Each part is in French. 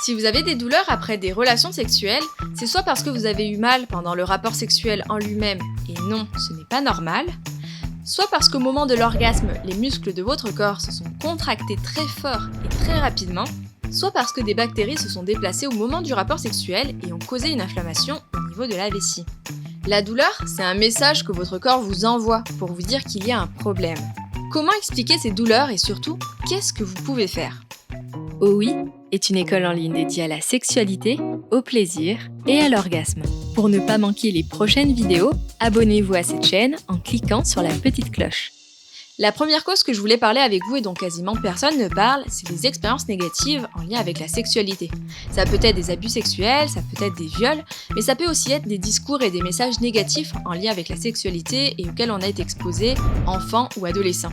Si vous avez des douleurs après des relations sexuelles, c'est soit parce que vous avez eu mal pendant le rapport sexuel en lui-même, et non, ce n'est pas normal, soit parce qu'au moment de l'orgasme, les muscles de votre corps se sont contractés très fort et très rapidement, soit parce que des bactéries se sont déplacées au moment du rapport sexuel et ont causé une inflammation au niveau de la vessie. La douleur, c'est un message que votre corps vous envoie pour vous dire qu'il y a un problème. Comment expliquer ces douleurs et surtout, qu'est-ce que vous pouvez faire ? OUI est une école en ligne dédiée à la sexualité, au plaisir et à l'orgasme. Pour ne pas manquer les prochaines vidéos, abonnez-vous à cette chaîne en cliquant sur la petite cloche. La première cause que je voulais parler avec vous et dont quasiment personne ne parle, c'est les expériences négatives en lien avec la sexualité. Ça peut être des abus sexuels, ça peut être des viols, mais ça peut aussi être des discours et des messages négatifs en lien avec la sexualité et auxquels on a été exposé, enfant ou adolescent.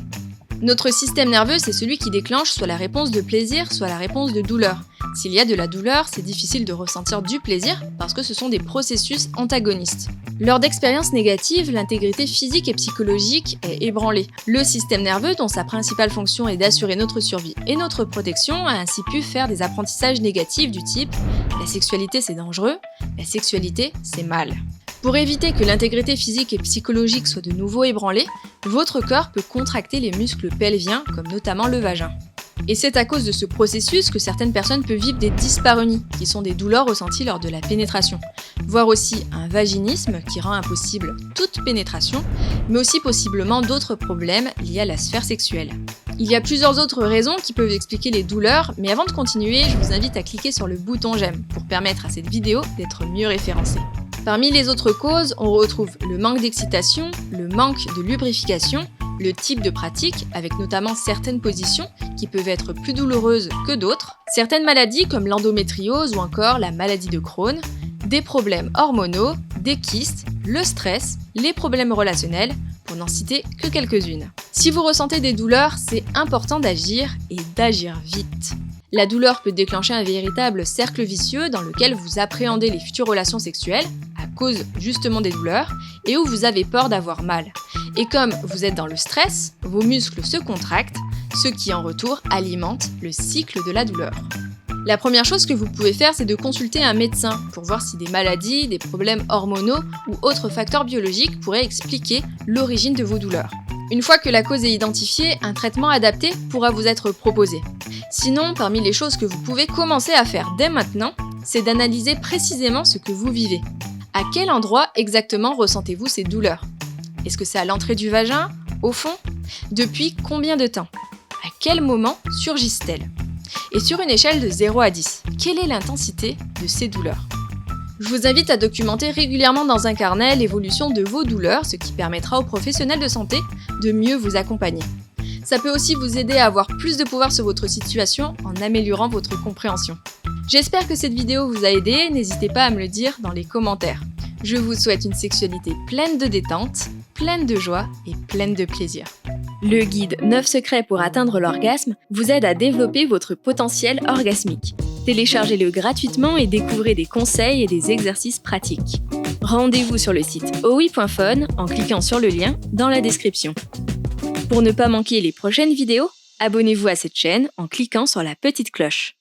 Notre système nerveux, c'est celui qui déclenche soit la réponse de plaisir, soit la réponse de douleur. S'il y a de la douleur, c'est difficile de ressentir du plaisir parce que ce sont des processus antagonistes. Lors d'expériences négatives, l'intégrité physique et psychologique est ébranlée. Le système nerveux, dont sa principale fonction est d'assurer notre survie et notre protection, a ainsi pu faire des apprentissages négatifs du type « la sexualité c'est dangereux, la sexualité c'est mal ». Pour éviter que l'intégrité physique et psychologique soit de nouveau ébranlée, votre corps peut contracter les muscles pelviens, comme notamment le vagin. Et c'est à cause de ce processus que certaines personnes peuvent vivre des dyspareunies, qui sont des douleurs ressenties lors de la pénétration, voire aussi un vaginisme qui rend impossible toute pénétration, mais aussi possiblement d'autres problèmes liés à la sphère sexuelle. Il y a plusieurs autres raisons qui peuvent expliquer les douleurs, mais avant de continuer, je vous invite à cliquer sur le bouton j'aime pour permettre à cette vidéo d'être mieux référencée. Parmi les autres causes, on retrouve le manque d'excitation, le manque de lubrification, le type de pratique, avec notamment certaines positions qui peuvent être plus douloureuses que d'autres, certaines maladies comme l'endométriose ou encore la maladie de Crohn, des problèmes hormonaux, des kystes, le stress, les problèmes relationnels, pour n'en citer que quelques-unes. Si vous ressentez des douleurs, c'est important d'agir et d'agir vite. La douleur peut déclencher un véritable cercle vicieux dans lequel vous appréhendez les futures relations sexuelles à cause justement des douleurs et où vous avez peur d'avoir mal. Et comme vous êtes dans le stress, vos muscles se contractent, ce qui en retour alimente le cycle de la douleur. La première chose que vous pouvez faire, c'est de consulter un médecin pour voir si des maladies, des problèmes hormonaux ou autres facteurs biologiques pourraient expliquer l'origine de vos douleurs. Une fois que la cause est identifiée, un traitement adapté pourra vous être proposé. Sinon, parmi les choses que vous pouvez commencer à faire dès maintenant, c'est d'analyser précisément ce que vous vivez. À quel endroit exactement ressentez-vous ces douleurs ? Est-ce que c'est à l'entrée du vagin ? Au fond ? Depuis combien de temps ? À quel moment surgissent-elles ? Et sur une échelle de 0 à 10, quelle est l'intensité de ces douleurs ? Je vous invite à documenter régulièrement dans un carnet l'évolution de vos douleurs, ce qui permettra aux professionnels de santé de mieux vous accompagner. Ça peut aussi vous aider à avoir plus de pouvoir sur votre situation en améliorant votre compréhension. J'espère que cette vidéo vous a aidé, n'hésitez pas à me le dire dans les commentaires. Je vous souhaite une sexualité pleine de détente, pleine de joie et pleine de plaisir. Le guide 9 secrets pour atteindre l'orgasme vous aide à développer votre potentiel orgasmique. Téléchargez-le gratuitement et découvrez des conseils et des exercices pratiques. Rendez-vous sur le site oui.fun en cliquant sur le lien dans la description. Pour ne pas manquer les prochaines vidéos, abonnez-vous à cette chaîne en cliquant sur la petite cloche.